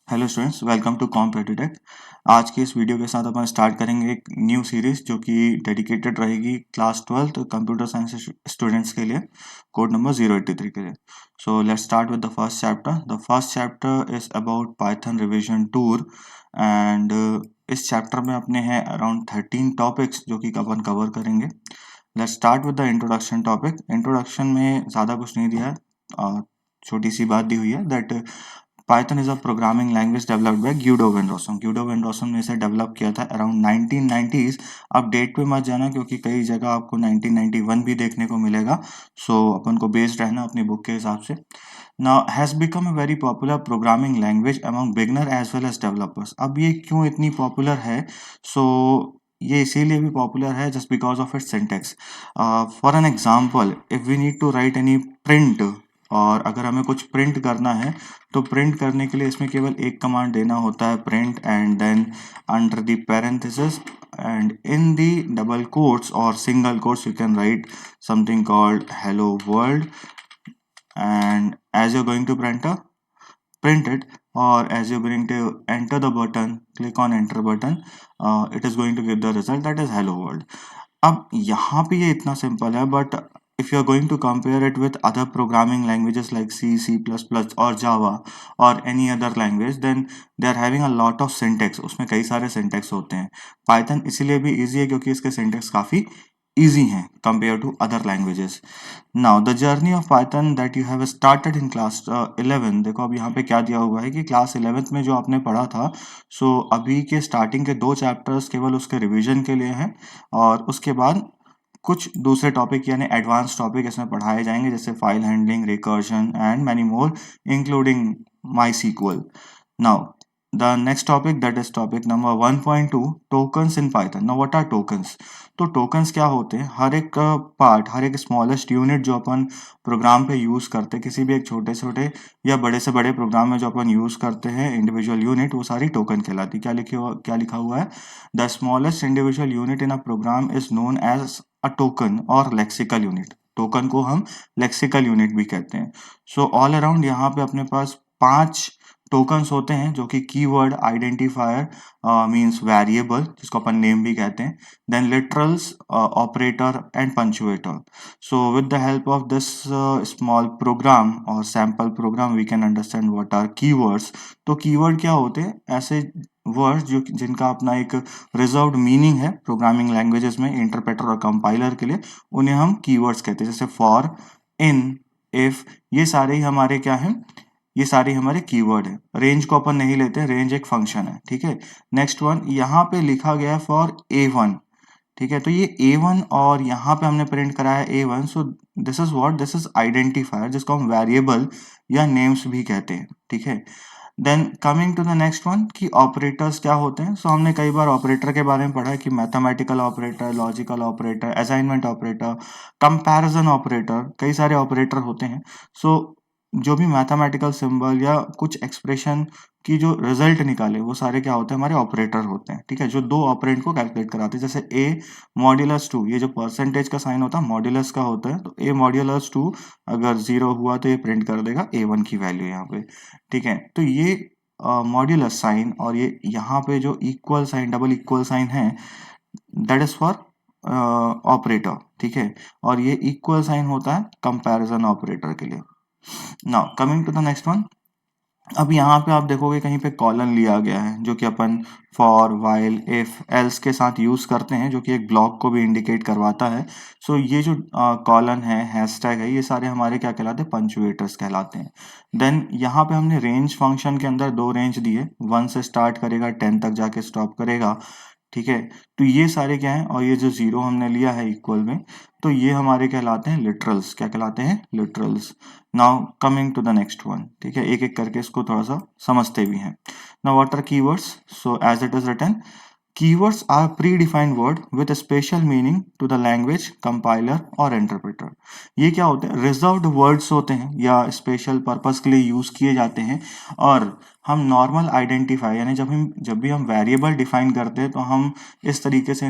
Hello students, welcome to Competitech. आज के इस वीडियो के साथ अपन स्टार्ट करेंगे एक न्यू सीरीज जो कि डेडिकेटेड रहेगी क्लास 12 कंप्यूटर साइंस स्टूडेंट्स के लिए, कोड नंबर 083 के लिए। So let's start with the first chapter. The first chapter is about Python revision tour and इस चैप्टर में अपने हैं अराउंड 13 टॉपिक्स जो कि अपन कवर करेंगे। Let's start with the introduction topic. Introduction में ज़्यादा कुछ नहीं दिया है, छोटी सी बात दी हुई है that Python is a programming language developed by Guido van Rossum. Guido van Rossum ने इसे डेवलप किया था अराउंड 1990s। अब डेट पे मत जाना क्योंकि कई जगह आपको 1991 भी देखने को मिलेगा, सो अपन को बेस्ड रहना अपनी बुक के हिसाब से। Now has become a very popular programming language among beginner as well as developers. अब ये क्यों इतनी पॉपुलर है? ये इसीलिए भी पॉपुलर है just because of its syntax. For an example, if we need to write any print, और अगर हमें कुछ प्रिंट करना है तो प्रिंट करने के लिए इसमें केवल एक कमांड देना होता है, print, and then under the parenthesis and in the double quotes और single quotes you can write something called hello world, and as you're going to print it, or as you're going to enter the button, click on enter button, it is going to give the result that is hello world. अब यहाँ पे ये इतना simple है, but if you are going to compare it with other programming languages like C, C++ or Java or any other language, then they are having a lot of syntax. उसमें कई सारे syntax होते हैं। Python इसीलिए भी easy है क्योंकि इसके syntax काफ़ी easy हैं compared to other languages. Now the journey of Python that you have started in class 11, देखो अब यहाँ पे क्या दिया हुआ है कि क्लास 11th में जो आपने पढ़ा था, सो अभी के स्टार्टिंग के 2 चैप्टर्स केवल उसके रिवीजन के लिए हैं, और उसके बाद कुछ दूसरे टॉपिक यानी एडवांस टॉपिक इसमें पढ़ाए जाएंगे, जैसे file handling, recursion and many more including MySQL. Now the next topic that is topic number 1.2, tokens in Python. Now what are tokens? तो टोकन्स क्या होते हैं? हर एक पार्ट, हर एक स्मॉलेस्ट यूनिट जो अपन प्रोग्राम पे यूज करते हैं, किसी भी एक छोटे छोटे या बड़े से बड़े प्रोग्राम में जो अपन यूज करते हैं इंडिविजुअल यूनिट, वो सारी टोकन कहलाती है। क्या लिखा हुआ है? The smallest individual unit in a program is known as a token और लेक्सिकल यूनिट। टोकन को हम लेक्सिकल यूनिट भी कहते हैं। सो ऑल अराउंड यहाँ पे अपने पास 5 टोकन्स होते हैं जो कि कीवर्ड, आइडेंटिफायर मींस वेरिएबल जिसको अपन नेम भी कहते हैं, then literals, operator and punctuator. So with the help of this small program और sample program we can understand what are keywords. तो कीवर्ड क्या होते हैं? ऐसे वर्ड्स जो जिनका अपना एक रिजर्व्ड मीनिंग है प्रोग्रामिंग लैंग्वेजेस में, इंटरप्रेटर और कंपाइलर के लिए, उन्हें हम कीवर्ड्स कहते हैं। जैसे फॉर, इन, इफ, ये सारे ही हमारे क्या हैं? ये सारे हमारे कीवर्ड है। रेंज को अपन नहीं लेते, रेंज एक फंक्शन है, ठीक है। नेक्स्ट वन, यहाँ पे लिखा गया है फॉर A1, ठीक है। तो ये A1 और यहाँ पे हमने प्रिंट करा है A1, so this is what, this is identifier जिसको हम वेरिएबल या नेम्स भी कहते हैं, ठीक है। Then coming to the next one कि ऑपरेटर्स क्या होते हैं। सो हमने कई बार ऑपरेटर के बारे में पढ़ा है कि mathematical operator, logical operator, assignment operator, comparison operator, कई सारे ऑपरेटर होते हैं। सो जो भी मैथमेटिकल सिंबल या कुछ एक्सप्रेशन की जो रिजल्ट निकाले, वो सारे क्या होते हैं? हमारे ऑपरेटर होते हैं, ठीक है, जो 2 ऑपरेंड को कैलकुलेट कराते हैं। जैसे a मॉड्यूलस 2, ये जो परसेंटेज का साइन होता है मॉड्यूलस का होता है, तो a मॉड्यूलस 2 अगर 0 हुआ तो ये प्रिंट कर देगा A1 की वैल्यू यहाँ पे, ठीक है। तो ये मॉड्यूलस साइन और ये यहाँ पे जो equal sign, double equal sign है, दैट इज फॉर ऑपरेटर, ठीक है। और ये इक्वल साइन होता है कंपैरिजन ऑपरेटर के लिए। Now coming to the next one. अब यहाँ पे आप देखोगे कहीं पे कॉलन लिया गया है जो कि अपन फॉर, वाइल, इफ, एल्स के साथ यूज करते हैं, जो कि एक ब्लॉक को भी इंडिकेट करवाता है। सो ये जो कॉलन है, हैशटैग है, ये सारे हमारे क्या कहलाते हैं? पंचुएटर्स कहलाते हैं। देन यहाँ पे हमने रेंज फंक्शन के अंदर 2 रेंज दिए, 1 से स्टार्ट करेगा, 10 तक जाके स्टॉप करेगा, ठीक है। तो ये सारे क्या हैं? और ये जो 0 हमने लिया है इक्वल में, तो ये हमारे कहलाते हैं लिटरल्स। क्या कहलाते हैं? Literals. Now coming to the next one, ठीक है, एक एक करके इसको थोड़ा सा समझते भी हैं। Now what are keywords? So as it is written, keywords are predefined word with a special meaning to the language compiler और interpreter। ये क्या होते हैं? रिजर्व्ड वर्ड्स होते हैं या स्पेशल पर्पस के लिए यूज किए जाते हैं। और हम नॉर्मल आइडेंटिफाई यानी जब भी हम वेरिएबल डिफाइन करते हैं तो हम इस तरीके से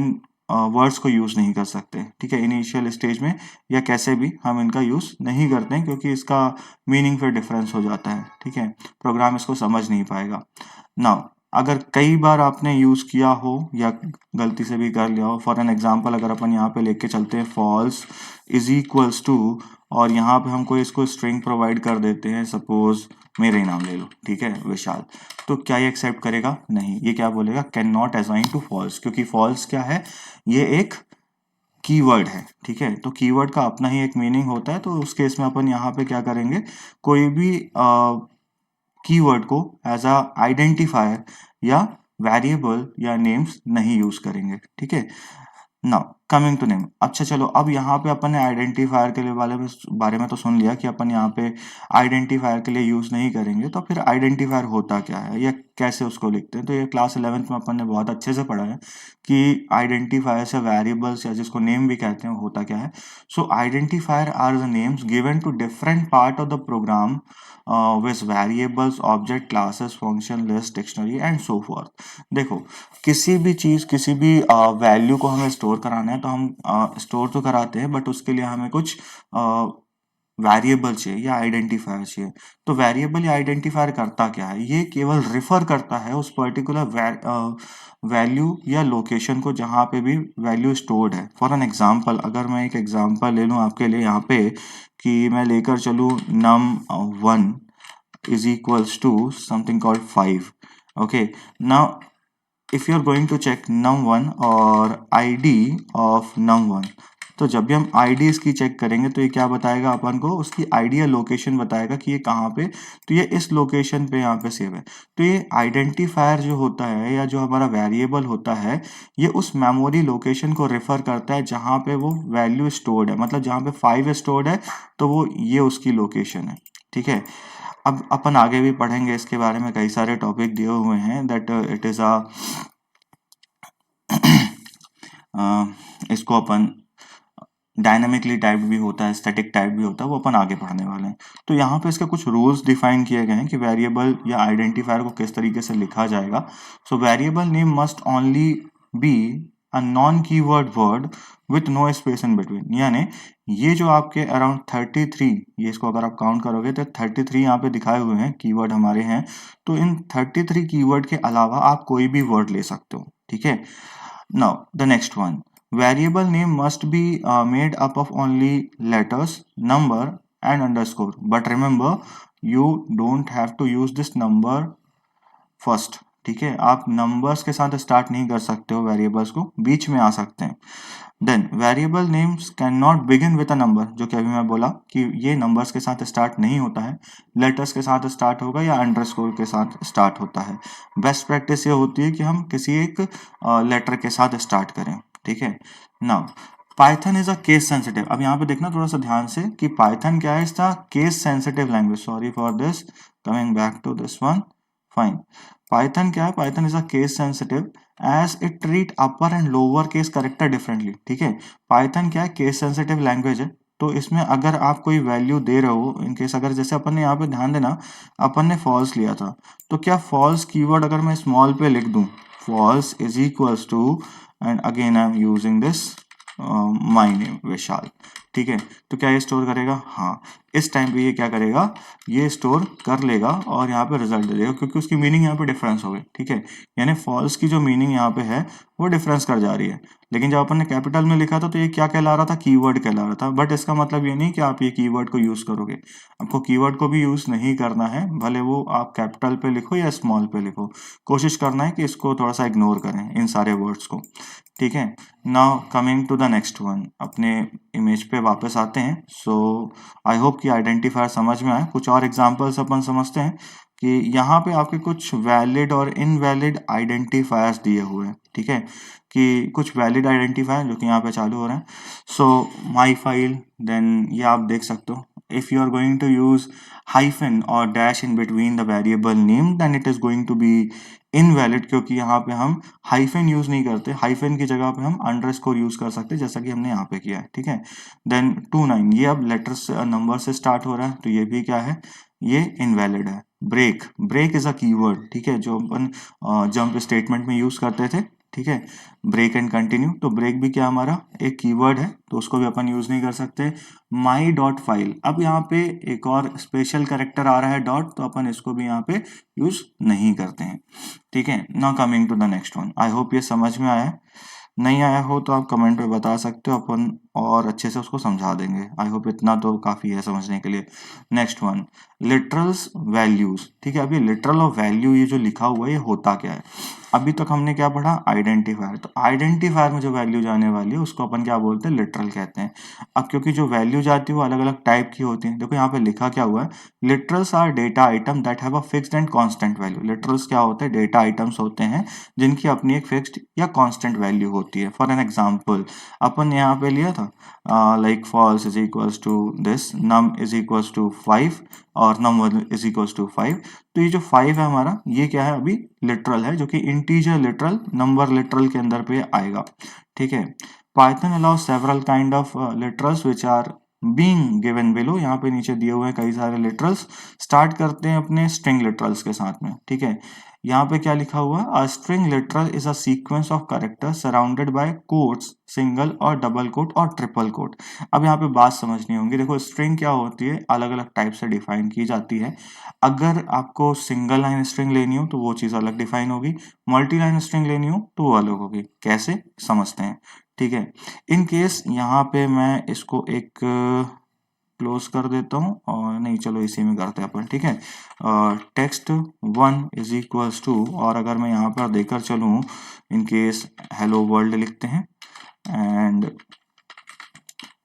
वर्ड्स को यूज़ नहीं कर सकते, ठीक है, इनिशियल स्टेज में या कैसे भी हम इनका यूज़ नहीं करते हैं क्योंकि इसका मीनिंग फिर डिफरेंस हो जाता है, ठीक है, प्रोग्राम इसको समझ नहीं पाएगा। नाउ अगर कई बार आपने यूज़ किया हो या गलती से भी कर लिया हो, फॉर एन एग्जांपल अगर अपन यहाँ पे लेके चलते हैं फॉल्स इज इक्वल्स टू, और यहाँ पे हमको इसको स्ट्रिंग प्रोवाइड कर देते हैं, सपोज मेरा ही नाम ले लो, ठीक है, विशाल, तो क्या ये एक्सेप्ट करेगा? नहीं, ये क्या बोलेगा? Can not assign to false, क्योंकि फॉल्स क्या है, ये एक कीवर्ड है, ठीक है, तो कीवर्ड का अपना ही एक मीनिंग होता है, तो उस केस में अपन यहाँ पे क्या करेंगे, कोई भी कीवर्ड को एज अ आइडेंटिफायर या वेरिएबल या नेम्स नहीं यूज करेंगे, ठीक है। नाउ कमिंग टू नेम, अच्छा चलो, अब यहाँ पे अपन ने आइडेंटिफायर के लिए बारे में तो सुन लिया कि अपन यहाँ पे आइडेंटिफायर के लिए यूज नहीं करेंगे, तो फिर आइडेंटिफायर होता क्या है या कैसे उसको लिखते हैं, तो ये क्लास 11th में अपन ने बहुत अच्छे से पढ़ा है कि आइडेंटिफायर से वेरिएबल्स या जिसको नेम भी कहते हैं होता क्या है। So identifier are the names given to different part of the program with variables, object, classes, function, list, dictionary and so forth. देखो, किसी भी चीज, किसी भी वैल्यू को हमें स्टोर कराना है तो हम स्टोर तो कराते हैं, बट उसके लिए हमें कुछ वेरिएबल चाहिए या आइडेंटिफायर चाहिए। तो वेरिएबल या आइडेंटिफायर करता क्या है, ये केवल रिफर करता है उस पर्टिकुलर वैल्यू या लोकेशन को जहाँ पे भी वैल्यू स्टोर्ड है। फॉर एन एग्जांपल, अगर मैं एक एग्जांपल ले लूँ आपके लिए यहाँ पे कि मैं लेकर चलूँ num1 is equals to something called 5, okay, now if you are going to check num1 और id of num1, तो जब भी हम id इसकी चेक करेंगे तो ये क्या बताएगा अपन को, उसकी id या लोकेशन बताएगा कि ये कहाँ पे, तो ये इस लोकेशन पे यहाँ पे सेव है। तो ये आइडेंटिफायर जो होता है या जो हमारा वेरिएबल होता है, ये उस मेमोरी लोकेशन को रेफर करता है जहाँ पे वो वैल्यू स्टोर्ड है, मतलब जहाँ पे 5 स्टोर्ड है तो वो ये उसकी लोकेशन है, ठीक है। अब अपन आगे भी पढ़ेंगे इसके बारे में, कई सारे टॉपिक दिए हुए हैं दैट इट इज इसको अपन डायनामिकली टाइप भी होता है, स्टैटिक टाइप भी होता है, वो अपन आगे पढ़ने वाले हैं। तो यहाँ पे इसके कुछ रूल्स डिफाइन किए गए हैं कि वेरिएबल या आइडेंटिफायर को किस तरीके से लिखा जाएगा। So variable name must only be a non keyword word with no space in between, यानी ये जो आपके अराउंड 33, ये इसको अगर आप काउंट करोगे तो 33 यहाँ पे दिखाए हुए हैं कीवर्ड हमारे हैं, तो इन 33 कीवर्ड के अलावा आप कोई भी वर्ड ले सकते हो, ठीक है। Now the next one, variable name must be made up of only letters, number and underscore, but remember you don't have to use this number first, ठीक है, आप नंबर्स के साथ स्टार्ट नहीं कर सकते हो, वेरिएबल्स को बीच में आ सकते हैं। Then variable names can not begin with a number, जो कि अभी मैं बोला कि ये नंबर्स के साथ स्टार्ट नहीं होता है, लेटर्स के साथ स्टार्ट होगा या अंडरस्कोर के साथ स्टार्ट होता है। बेस्ट प्रैक्टिस ये होती है कि हम किसी एक लेटर के साथ स्टार्ट करें, ठीक है। Now Python is a case sensitive, अब यहाँ पे देखना थोड़ा सा ध्यान से कि पाइथन क्या है, इसका case sensitive language, sorry for this, coming back to this one, fine. Python क्या है, Python is a case sensitive as it treat upper and lower case character differently, ठीक है। पाइथन क्या है, केस सेंसिटिव लैंग्वेज है, तो इसमें अगर आप कोई वैल्यू दे रहे हो, इनकेस अगर जैसे अपन ने यहाँ पे ध्यान देना, अपन ने फॉल्स लिया था, तो क्या फॉल्स कीवर्ड अगर मैं स्मॉल पे लिख दूं, false is equals to, and again I am using this my name Vishal, ठीक है, तो क्या ये स्टोर करेगा? हाँ, इस टाइम पे ये क्या करेगा, ये स्टोर कर लेगा और यहाँ पे रिजल्ट दे देगा, क्योंकि उसकी मीनिंग यहाँ पे डिफरेंस हो गई, ठीक है, यानी फॉल्स की जो मीनिंग यहाँ पे है वो डिफरेंस कर जा रही है। लेकिन जब अपन ने कैपिटल में लिखा था तो ये क्या कहला रहा था, कीवर्ड कहला रहा था, बट इसका मतलब ये नहीं कि आप ये कीवर्ड को यूज करोगे, आपको कीवर्ड को भी यूज नहीं करना है, भले वो आप कैपिटल पे लिखो या स्मॉल पे लिखो, कोशिश करना है कि इसको थोड़ा सा इग्नोर करें इन सारे वर्ड्स को, ठीक है। Now coming to the next one, अपने इमेज पे वापस आते हैं। सो आई होप कि आइडेंटिफायर समझ में आए। कुछ और एग्जांपल्स अपन समझते हैं कि यहाँ पे आपके कुछ वैलिड और इनवैलिड आइडेंटिफायर्स दिए हुए हैं, ठीक है, कि कुछ वैलिड आइडेंटिफायर जो कि यहाँ पे चालू हो रहे हैं। सो माई फाइल, देन ये आप देख सकते हो, if you are going to use hyphen or dash in between the variable name then it is going to be invalid, क्योंकि यहाँ पे हम हाइफन यूज नहीं करते, हाइफन की जगह पे हम अंडरस्कोर यूज कर सकते हैं, जैसा कि हमने यहाँ पे किया है, ठीक है। देन 29, ये अब लेटर से नंबर से स्टार्ट हो रहा है, तो ये भी क्या है, ये इनवैलिड है। Break, break is a keyword, ठीक है, जो अपन जंप स्टेटमेंट में यूज करते थे, ठीक है। ब्रेक एंड कंटिन्यू, तो ब्रेक भी क्या हमारा एक कीवर्ड है, तो उसको भी अपन यूज नहीं कर सकते। माई डॉट फाइल, अब यहाँ पे एक और स्पेशल कैरेक्टर आ रहा है डॉट, तो अपन इसको भी यहाँ पे यूज नहीं करते हैं, ठीक है। Now coming to the next one, I hope ये समझ में आया है। नहीं आया हो तो आप कमेंट पे बता सकते हो, अपन और अच्छे से उसको समझा देंगे। आई होप इतना तो काफी है समझने के लिए। नेक्स्ट वन, लिटरल्स वैल्यूज, ठीक है। अभी लिटरल और वैल्यू ये जो लिखा हुआ है ये होता क्या है। अभी तक हमने क्या पढ़ा, आइडेंटिफायर, तो आइडेंटिफायर में जो वैल्यू जाने वाली है उसको अपन क्या बोलते हैं, लिटरल कहते हैं। अब क्योंकि जो वैल्यू जाती है वो अलग अलग टाइप की होती है, देखो यहाँ पे लिखा क्या हुआ है, literals are data item that have a fixed and constant value. Literals क्या होते हैं, डेटा आइटम्स होते हैं जिनकी अपनी एक फिक्स्ड या कांस्टेंट वैल्यू होती है। फॉर एन एग्जांपल अपन यहाँ पे लिया था like false is equals to this, num is equals to 5 और नम इज इक्वल्स टू 5। तो ये जो 5 है हमारा, ये क्या है, अभी लिटरल है, जो कि इंटीजर लिटरल, नंबर लिटरल के अंदर पे आएगा, ठीक है। Python allow several kind of literals which are being given below, यहाँ पे नीचे दिए हुए हैं कई सारे लिटरल्स। स्टार्ट करते हैं अपने स्ट्रिंग लिटरल्स के साथ में, ठीक है। यहाँ पे क्या लिखा हुआ है, a string literal is a sequence of characters surrounded by quotes, single और डबल कोट और ट्रिपल कोट। अब यहाँ पे बात समझनी होगी, देखो स्ट्रिंग क्या होती है, अलग अलग टाइप से डिफाइन की जाती है। अगर आपको सिंगल लाइन स्ट्रिंग लेनी हो तो वो चीज अलग डिफाइन होगी, मल्टी लाइन स्ट्रिंग लेनी हो तो वो अलग होगी। कैसे समझते हैं, ठीक है। इन केस यहाँ पे मैं इसको एक क्लोज कर देता हूँ, और नहीं चलो इसी में करते हैं अपन, ठीक है। टेक्स्ट 1 इज इक्वल्स टू, और अगर मैं यहाँ पर देकर चलूँ, इन केस हेलो वर्ल्ड लिखते हैं एंड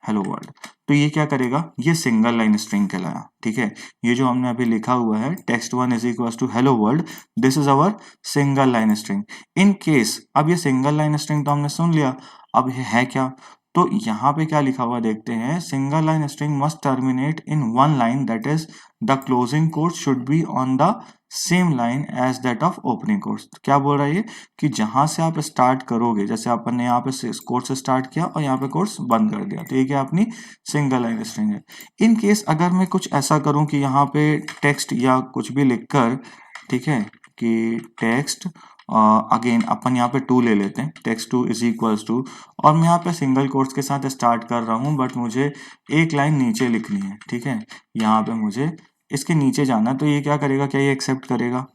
हेलो वर्ल्ड, तो ये क्या करेगा, ये सिंगल लाइन स्ट्रिंग कहलाया, ठीक है। ये जो हमने अभी लिखा हुआ है text 1 is equals to hello world, this is our single line string. In case अब ये सिंगल लाइन स्ट्रिंग तो हमने सुन लिया, अब ये है क्या, तो यहाँ पे क्या लिखा हुआ देखते हैं, single line string must terminate in one line, that is the closing quote should be on the same line as that of opening quotes. क्या बोल रहा है ये, कि जहां से आप स्टार्ट करोगे, जैसे अपन ने यहाँ पे कोर्स से स्टार्ट किया और यहाँ पे कोर्स बंद कर दिया, तो ये क्या अपनी सिंगल लाइन स्ट्रिंग है। इन केस अगर मैं कुछ ऐसा करूं कि यहाँ पे टेक्स्ट या कुछ भी लिखकर, ठीक है, कि टेक्स्ट अगेन अपन यहाँ पे 2 ले लेते हैं, टेक्स्ट 2 इज इक्वल्स टू, और मैं यहाँ पे सिंगल कोट्स के साथ स्टार्ट कर रहा हूँ, बट मुझे एक लाइन नीचे लिखनी है, ठीक है। यहाँ पे मुझे इसके नीचे जाना, तो ये क्या करेगा, क्या ये एक्सेप्ट करेगा,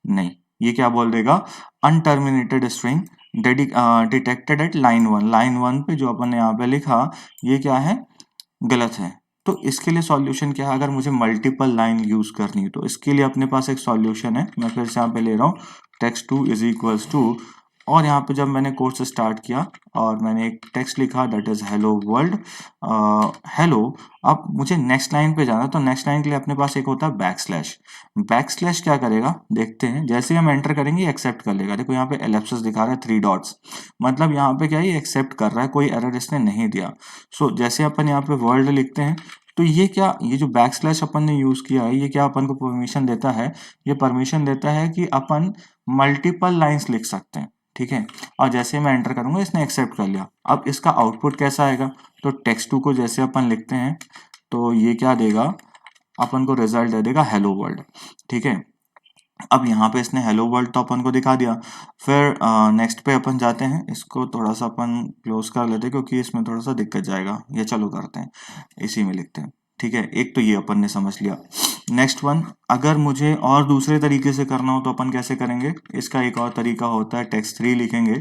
नहीं, ये क्या बोल देगा, unterminated string detected at line 1, line 1 पे जो अपन ने यहाँ पे लिखा ये क्या है, गलत है। तो इसके लिए सॉल्यूशन क्या है, अगर मुझे मल्टीपल लाइन यूज करनी है तो इसके लिए अपने पास एक सॉल्यूशन है। मैं फिर से यहाँ पे ले रहा हूँ टेक्स्ट 2 इज इक्वल्स टू, और यहाँ पे जब मैंने कोर्स स्टार्ट किया और मैंने एक टेक्स्ट लिखा that is hello world, hello. अब मुझे नेक्स्ट लाइन पे जाना, तो नेक्स्ट लाइन के लिए अपने पास एक होता है बैक स्लैश। बैक स्लैश क्या करेगा देखते हैं, जैसे हम एंटर करेंगे एक्सेप्ट कर लेगा। देखो यहाँ पे एलिप्सिस दिखा रहा है 3 डॉट्स, मतलब यहाँ पे क्या है, ये एक्सेप्ट कर रहा है, कोई एरर इसने नहीं दिया। सो जैसे अपन यहाँ पे वर्ल्ड लिखते हैं, तो ये क्या, ये जो बैक स्लैश अपन ने यूज किया है, ये क्या अपन को परमिशन देता है, ये परमिशन देता है कि अपन मल्टीपल लाइंस लिख सकते हैं, ठीक है। और जैसे मैं एंटर करूंगा इसने एक्सेप्ट कर लिया। अब इसका आउटपुट कैसा आएगा, तो टेक्स्ट 2 को जैसे अपन लिखते हैं तो ये क्या देगा, अपन को रिजल्ट दे देगा हेलो वर्ल्ड, ठीक है। अब यहाँ पे इसने हेलो वर्ल्ड तो अपन को दिखा दिया। फिर नेक्स्ट पे अपन जाते हैं, इसको थोड़ा सा अपन क्लोज कर लेते हैं क्योंकि इसमें थोड़ा सा दिक्कत जाएगा, ये चालू करते हैं, इसी में लिखते हैं, ठीक है। एक तो ये अपन ने समझ लिया। नेक्स्ट वन, अगर मुझे और दूसरे तरीके से करना हो तो अपन कैसे करेंगे, इसका एक और तरीका होता है, टेक्स्ट 3 लिखेंगे।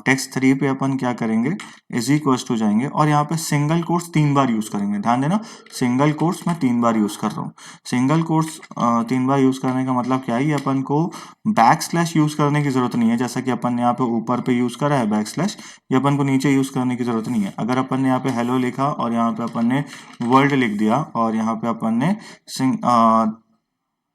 टेक्स्ट 3 पे अपन क्या करेंगे, इज इक्वल्स टू जाएंगे और यहाँ पे सिंगल कोट्स 3 बार यूज करेंगे। ध्यान देना, सिंगल कोट्स मैं 3 बार यूज कर रहा हूँ। सिंगल कोट्स 3 बार यूज करने का मतलब क्या है, ये अपन को बैक स्लैश यूज करने की जरूरत नहीं है, जैसा कि अपन ने यहाँ पे ऊपर पे यूज करा है बैक स्लैश, ये अपन को नीचे यूज करने की जरूरत नहीं है। अगर अपन ने यहाँ पे हेलो लिखा और यहाँ पे अपन ने वर्ल्ड लिख दिया और यहाँ पे अपन ने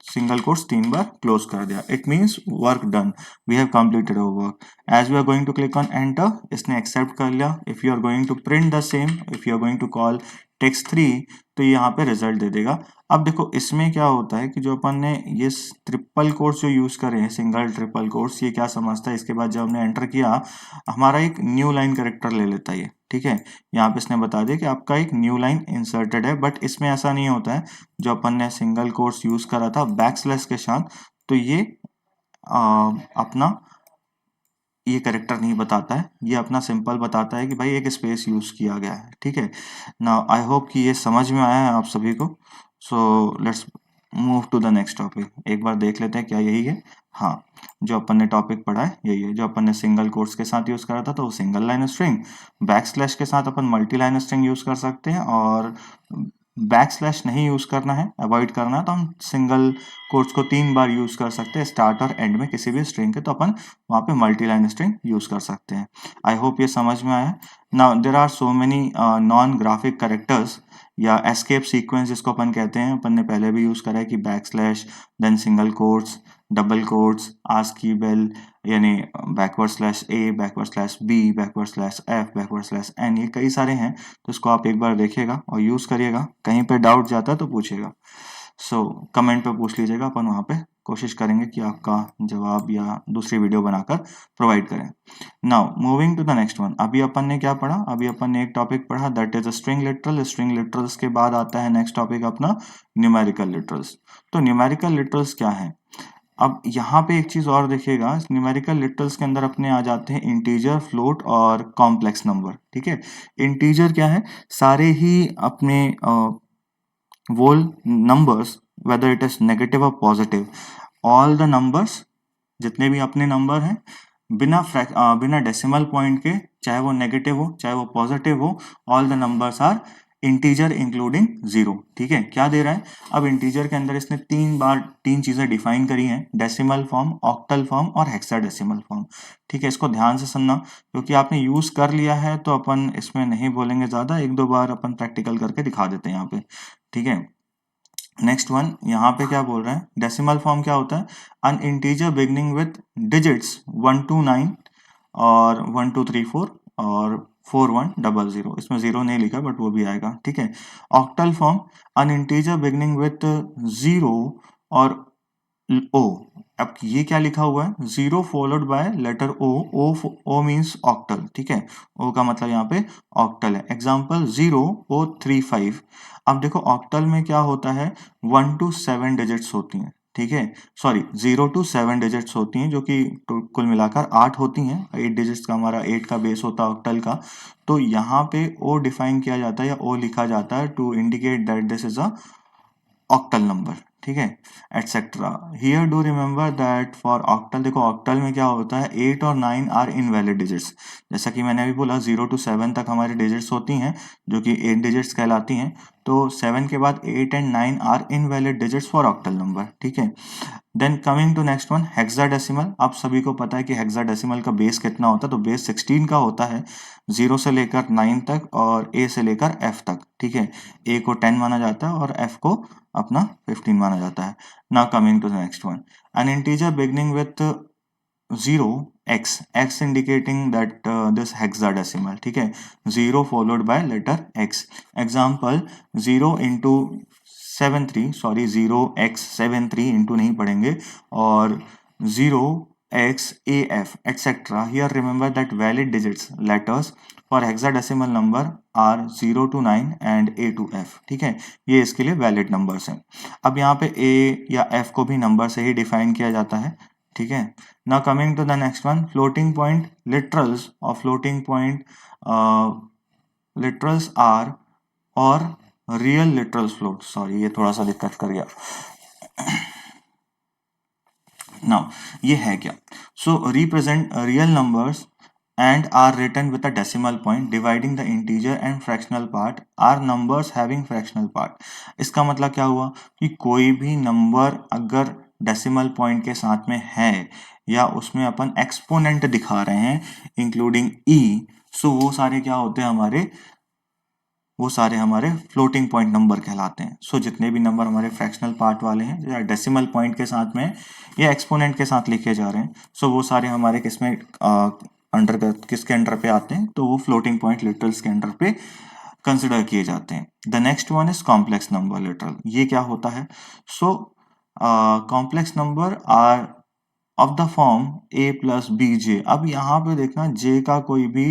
सिंगल कोट्स 3 बार क्लोज कर दिया, it means work done, we have completed our work. As we are going to click on enter, इसने एक्सेप्ट कर लिया। If you are going to print the same, if you are going to call text 3, तो यहाँ पे result दे देगा। अब देखो इसमें क्या होता है कि जो अपन ने ये ट्रिपल कोट्स जो यूज करे हैं, सिंगल ट्रिपल कोट्स, ये क्या समझता है, इसके बाद जब हमने एंटर किया हमारा एक न्यू लाइन कैरेक्टर ले लेता है ये, ठीक है। यहाँ पे इसने बता दिया कि आपका एक न्यू लाइन इंसर्टेड है, बट इसमें ऐसा नहीं होता है। जो अपन ने सिंगल कोट्स यूज करा था बैक स्लैश के साथ, तो ये अपना ये करेक्टर नहीं बताता है, ये अपना सिंपल बताता है कि भाई एक स्पेस यूज किया गया है। ठीक है, नाउ आई होप कि ये समझ में आया है आप सभी को। So let's move to the next topic. एक बार देख लेते हैं क्या यही है। हाँ, जो अपन ने टॉपिक पढ़ा है यही है। जो अपन ने सिंगल कोट्स के साथ यूज करा था तो वो single line string, back slash के साथ अपन मल्टी लाइन स्ट्रिंग यूज कर सकते हैं, और बैक स्लैश नहीं यूज करना है, अवॉइड करना है, तो हम सिंगल कोट्स को 3 बार यूज कर सकते हैं स्टार्ट और एंड में किसी भी स्ट्रिंग के, तो अपन वहां पे मल्टी लाइन स्ट्रिंग यूज कर सकते हैं। आई होप ये समझ में आया। Now there are so many non graphic characters या एस्केप सीक्वेंस जिसको अपन कहते हैं, अपन ने पहले भी यूज करा है कि back slash, then single quotes, double quotes, ASCII bell, यानी backward slash A, backward slash B, backward slash F, backward slash N, ये कई सारे हैं। तो इसको आप एक बार देखिएगा और यूज करिएगा। कहीं पे डाउट जाता है तो पूछिएगा। सो कमेंट पे पूछ लीजिएगा, अपन वहाँ पे कोशिश करेंगे कि आपका जवाब या दूसरी वीडियो बनाकर प्रोवाइड करें। Now moving to the next one. अभी अपन ने क्या पढ़ा? अभी अपन ने एक टॉपिक पढ़ा that is string literal. String literals के बाद आता है नेक्स्ट टॉपिक अपना न्यूमेरिकल लिटरल्स। तो न्यूमेरिकल लिटरल्स क्या है? अब यहाँ पे एक चीज और देखिएगा, न्यूमेरिकल लिटरल्स के अंदर अपने आ जाते हैं इंटीजर, फ्लोट और कॉम्प्लेक्स नंबर। ठीक है, इंटीजर क्या है? सारे ही अपने whole numbers whether it is negative or positive, all the numbers, जितने भी अपने नंबर हैं, बिना डेसिमल पॉइंट के, चाहे वो नेगेटिव हो चाहे वो पॉजिटिव हो, all the numbers are integer including zero. ठीक है, क्या दे रहा है? अब इंटीजर के अंदर इसने 3 चीजें डिफाइन करी हैं, डेसिमल फॉर्म, ऑक्टल फॉर्म और हेक्साडेसिमल फॉर्म। ठीक है, इसको ध्यान से सुनना क्योंकि आपने यूज कर लिया है, तो अपन इसमें नहीं बोलेंगे ज्यादा, 1-2 बार अपन प्रैक्टिकल करके दिखा देते हैं यहाँ पे। ठीक है, नेक्स्ट वन यहाँ पे क्या बोल रहे हैं? डेसिमल फॉर्म क्या होता है? An integer beginning with digits 1 to 9 और 1 2 3 4 और 4 1 0 0। इसमें 0 नहीं लिखा बट वो भी आएगा। ठीक है, octal form an integer beginning with 0 और ओ। अब ये क्या लिखा हुआ है? 0 followed by letter O. O means octal. ठीक है, ओ का मतलब यहाँ पे ऑक्टल है। Example 0 O 3 5। अब देखो ऑक्टल में क्या होता है? 1 to 7 डिजिट्स होती हैं। ठीक है, सॉरी 0 to 7 डिजिट्स होती हैं, जो कि कुल मिलाकर 8 होती हैं। 8 डिजिट्स का हमारा 8 का बेस होता है ऑक्टल का। तो यहाँ पे ओ डिफाइन किया जाता है या ओ लिखा जाता है to indicate that this is a octal number. ठीक है, etcetera. Here do remember that for octal, देखो ऑक्टल में क्या होता है? 8 और 9 आर इनवैलिड डिजिट्स। जैसा कि मैंने अभी बोला 0 to 7 तक हमारी डिजिट्स होती हैं जो कि 8 डिजिट्स कहलाती हैं। तो 7 के बाद 8 and 9 are invalid digits for octal number. ठीक है, then coming to next one, hexadecimal. आप सभी को पता है कि हेक्साडेसिमल का बेस कितना होता है? तो बेस 16 का होता है, 0 से लेकर 9 तक और ए से लेकर एफ तक। ठीक है, ए को 10 माना जाता है और एफ को अपना 15 माना जाता है। Now coming to the next one, an integer beginning with 0 x, x indicating that this hexadecimal. ठीक है, 0 followed by letter x। Example 0 into 73, sorry 0x73 into नहीं पढ़ेंगे, और 0x AF etc. Here remember that valid digits letters for hexadecimal number are 0 to 9 and A to F। ठीक है, ये इसके लिए वैलिड नंबर्स हैं। अब यहाँ पे A या F को भी नंबर से ही डिफाइन किया जाता है। ठीक है, now coming to the next one, floating point literals और फ्लोटिंग पॉइंट लिटरल्स आर और रियल लिटरल फ्लोट। सॉरी ये थोड़ा सा दिक्कत कर गया। नाउ ये है क्या? So represent real numbers and are written with a decimal point dividing the integer and fractional part are numbers having fractional part। इसका मतलब क्या हुआ कि कोई भी नंबर अगर डेसिमल पॉइंट के साथ में है या उसमें अपन एक्सपोनेंट दिखा रहे हैं इंक्लूडिंग ई, सो वो सारे क्या होते हैं हमारे? वो सारे हमारे फ्लोटिंग पॉइंट नंबर कहलाते हैं। सो जितने भी नंबर हमारे फ्रैक्शनल पार्ट वाले हैं या डेसिमल पॉइंट के साथ में या एक्सपोनेंट के साथ लिखे जा रहे हैं, सो वो सारे हमारे किसमें किसके अंडर पे आते हैं? तो वो फ्लोटिंग पॉइंट लिटरल्स के अंडर पे कंसिडर किए जाते हैं। The next one is complex number literal. ये क्या होता है? So complex number are of the form a plus B J. अब यहाँ पे देखना, j का कोई भी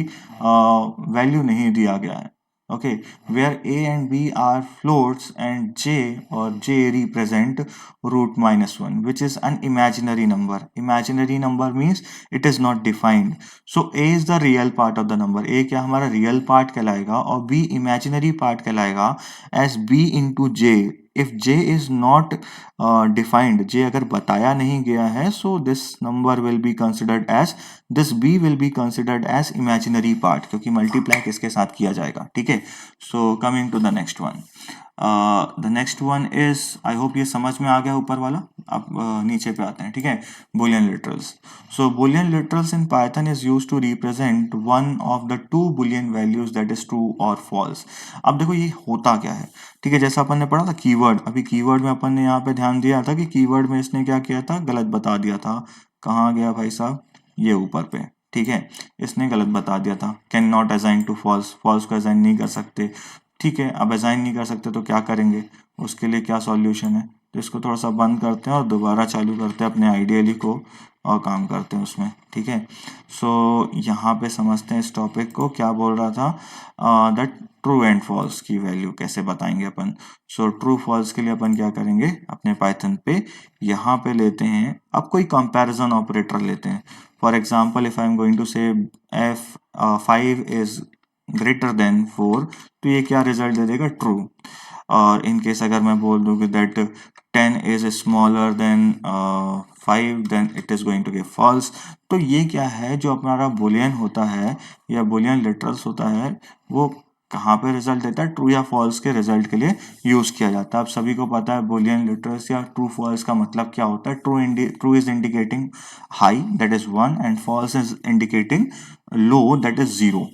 वैल्यू नहीं दिया गया है। okay, where a and b are floats and j or j represent root -1, which is an imaginary number. Imaginary number means it is not defined. So a is the real part of the number. a क्या हमारा real part कहलाएगा और b imaginary part कहलाएगा as b into j. if j is not defined, j अगर बताया नहीं गया है, so this number will be considered as, this b will be considered as imaginary part, क्योंकि मल्टीप्लाई किसके साथ किया जाएगा. ठीक है. So coming to the next one. The next one is, I hope ये समझ में आ गया ऊपर वाला. अब नीचे पे आते हैं. ठीक है. Boolean literals. So boolean literals in Python is used to represent one of the two boolean values, that is true और फॉल्स. अब देखो ये होता क्या है. ठीक है. जैसा अपन ने पढ़ा था कीवर्ड, अभी कीवर्ड में अपन ने यहाँ पे ध्यान दिया था कि कीवर्ड में इसने क्या किया था, गलत बता दिया था. कहाँ गया भाई साहब, ये ऊपर पे. ठीक है. इसने गलत बता दिया था, can not assign to false, false को असाइन नहीं कर सकते. ठीक है. अब असाइन नहीं कर सकते तो क्या करेंगे, उसके लिए क्या सॉल्यूशन है. तो इसको थोड़ा सा बंद करते हैं और दोबारा चालू करते हैं अपने आइडियली को और काम करते हैं उसमें. ठीक है. सो यहाँ पे समझते हैं इस टॉपिक को. क्या बोल रहा था, दैट ट्रू एंड फॉल्स की वैल्यू कैसे बताएंगे अपन. सो ट्रू फॉल्स के लिए अपन क्या करेंगे, अपने पाइथन पे यहाँ पे लेते हैं, अब कोई कंपैरिजन ऑपरेटर लेते हैं. For example if I am going to say f5 is greater than 4, तो ये क्या रिजल्ट दे देगा, ट्रू. और इन केस अगर मैं बोल दूं कि that 10 is smaller than 5, then it is going to give false. तो ये क्या है, जो हमारा बुलियन होता है या बुलियन लिटरल्स होता है, वो कहाँ पे रिजल्ट देता है, ट्रू या फॉल्स के रिजल्ट के लिए यूज किया जाता है. आप सभी को पता है बुलियन लिटरल्स या ट्रू फॉल्स का मतलब क्या होता है. True is indicating high, that is 1, and false is indicating low, that is 0.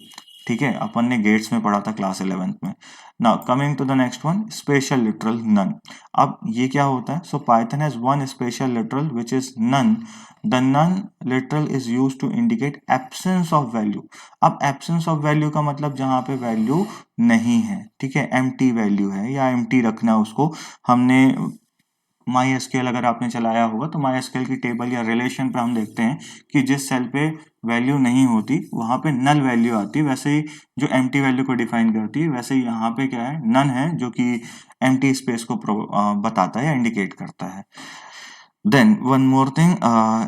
ठीक है. अपन ने गेट्स में पढ़ा था क्लास 11th में. Now coming to the next one, special literal none. अब ये क्या होता है. So Python has one special literal which is none. The none literal is used to indicate absence of value. अब एब्सेंस ऑफ वैल्यू का मतलब जहां पे वैल्यू नहीं है. ठीक है. एम्प्टी वैल्यू है या एम्प्टी रखना उसको. हमने माई एसक्यूएल अगर आपने चलाया होगा तो माई एसक्यूएल की टेबल या रिलेशन पे हम देखते हैं कि जिस सेल पे वैल्यू नहीं होती वहां पे नल वैल्यू आती है. वैसे ही जो एम्प्टी वैल्यू को डिफाइन करती है, वैसे ही यहाँ पे क्या है, नन है, जो कि एम्प्टी स्पेस को बताता है या इंडिकेट करता है. देन वन मोर थिंग,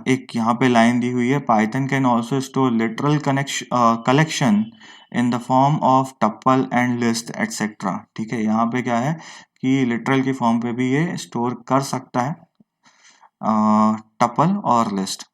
एक यहाँ पे लाइन दी हुई है, Python can also store literal collection in the form of tuple and list etcetera. ठीक है. यहाँ पे क्या है कि लिटरल की फॉर्म पे भी ये स्टोर कर सकता है टपल और list.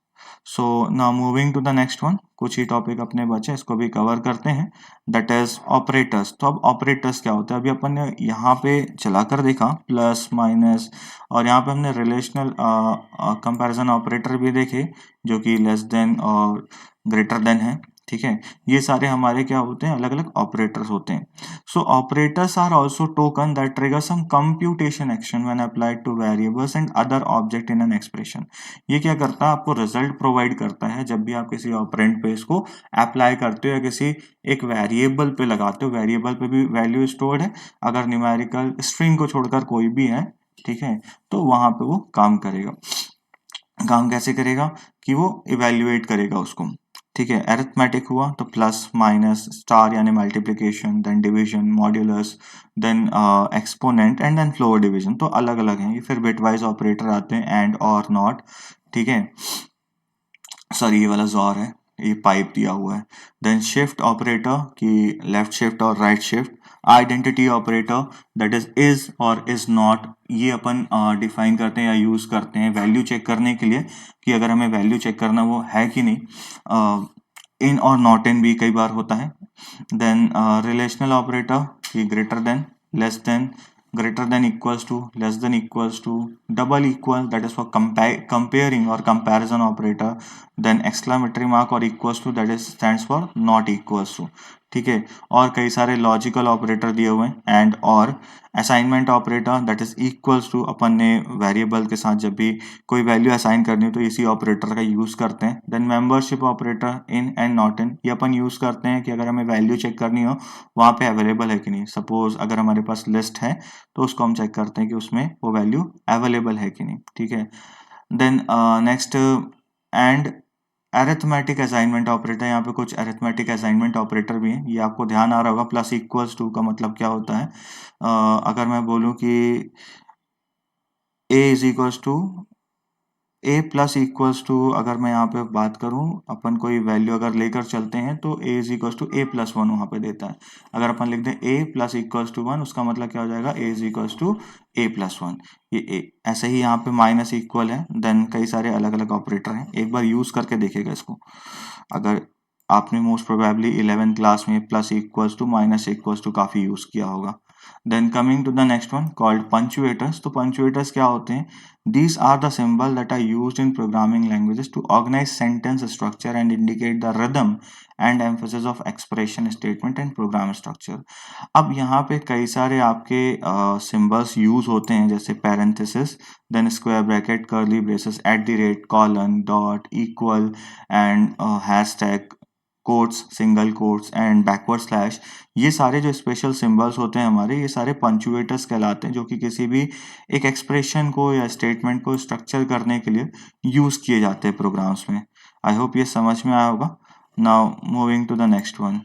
So now moving to the next one. कुछ ही टॉपिक अपने बचे, इसको भी कवर करते हैं, दैट इज ऑपरेटर्स. तो अब ऑपरेटर्स क्या होता है, अभी अपन ने यहाँ पे चलाकर देखा प्लस माइनस, और यहाँ पे हमने रिलेशनल कंपैरिजन ऑपरेटर भी देखे जो कि लेस देन और ग्रेटर देन है. ठीक है. ये सारे हमारे क्या होते हैं, अलग अलग ऑपरेटर्स होते हैं. So operators are also token that trigger some computation action when applied to variables and other object in an expression. ये क्या करता है, आपको रिजल्ट प्रोवाइड करता है जब भी आप किसी ऑपरेंड पे इसको अप्लाई करते हो या किसी एक वेरिएबल पे लगाते हो. वेरिएबल पे भी वैल्यू स्टोर्ड है, अगर न्यूमेरिकल स्ट्रिंग को छोड़कर कोई भी है. ठीक है. तो वहां पे वो काम करेगा. काम कैसे करेगा कि वो इवेल्युएट करेगा उसको. ठीक है. अरिथमेटिक हुआ तो प्लस माइनस स्टार यानी multiplication, then division, modulus, then exponent and then floor division. तो अलग अलग हैं ये. फिर बिटवाइज ऑपरेटर आते हैं, एंड और नॉट. ठीक है. सॉरी ये वाला जॉर है, ये पाइप दिया हुआ है. देन शिफ्ट ऑपरेटर की लेफ्ट शिफ्ट और right shift. Identity operator that is और इज नॉट. ये अपन डिफाइन करते हैं या यूज करते हैं वैल्यू चेक करने के लिए कि अगर हमें वैल्यू चेक करना वो है कि नहीं. इन और नॉट इन भी कई बार होता है. देन रिलेशनल ऑपरेटर की greater than, less than, greater than, equals to, less than, equals to, double equal, that is for comparing or comparison operator. Then exclamatory mark or equals to, that is stands for not equals to. ठीक है. और कई सारे logical operator दिए हुए हैं, and और assignment operator that is equals to. अपन ने वेरिएबल के साथ जब भी कोई वैल्यू असाइन करनी हो तो इसी ऑपरेटर का यूज करते हैं. Then membership operator in and not in. ये अपन यूज करते हैं कि अगर हमें वैल्यू चेक करनी हो वहां पे अवेलेबल है कि नहीं. सपोज अगर हमारे पास लिस्ट है तो उसको हम चेक करते हैं कि उसमें वो वैल्यू अवेलेबल है कि नहीं. ठीक है. Then next and arithmetic assignment operator, यहाँ पे कुछ अरिथमेटिक असाइनमेंट ऑपरेटर भी हैं, ये आपको ध्यान आ रहा होगा। प्लस इक्वल्स टू का मतलब क्या होता है? अगर मैं बोलूँ कि A is equals to A plus equals to, अगर मैं यहाँ पे बात करूँ, अपन कोई वैल्यू अगर लेकर चलते हैं तो A is equals to A plus one वहाँ पे देता है। अगर अपन लिख दें A plus equals to one, उसका मतलब क्या हो जाएगा? A is equals to A plus one. ये ए ऐसे ही यहाँ पे माइनस इक्वल है, देन कई सारे अलग अलग ऑपरेटर हैं, एक बार यूज करके देखेगा इसको। अगर आपने मोस्ट प्रोबेबली 11th क्लास में plus equals to minus equals to काफी यूज किया होगा। Then coming to the next one called punctuators. तो पंचुएटर्स क्या होते हैं? These are the symbols that are used in programming languages to organize sentence structure and indicate the rhythm and emphasis of expression, statement and program structure. अब यहाँ पे कई सारे आपके सिंबल्स यूज होते हैं, जैसे parenthesis, then square bracket, curly braces, at the rate, colon, dot, equal and hashtag, quotes, single quotes and backward slash. ये सारे जो स्पेशल सिंबल्स होते हैं हमारे, ये सारे पंचुएटर्स कहलाते हैं, जो कि किसी भी एक एक्सप्रेशन को या स्टेटमेंट को स्ट्रक्चर करने के लिए यूज किए जाते हैं प्रोग्राम्स में। आई होप ये समझ में आया होगा। Now moving to the next one.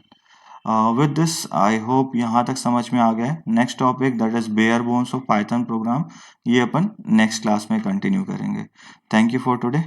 With this I hope यहाँ तक समझ में आ गया है। Next topic that is bare bones of Python program, ये अपन नेक्स्ट क्लास में कंटिन्यू करेंगे। Thank you for today.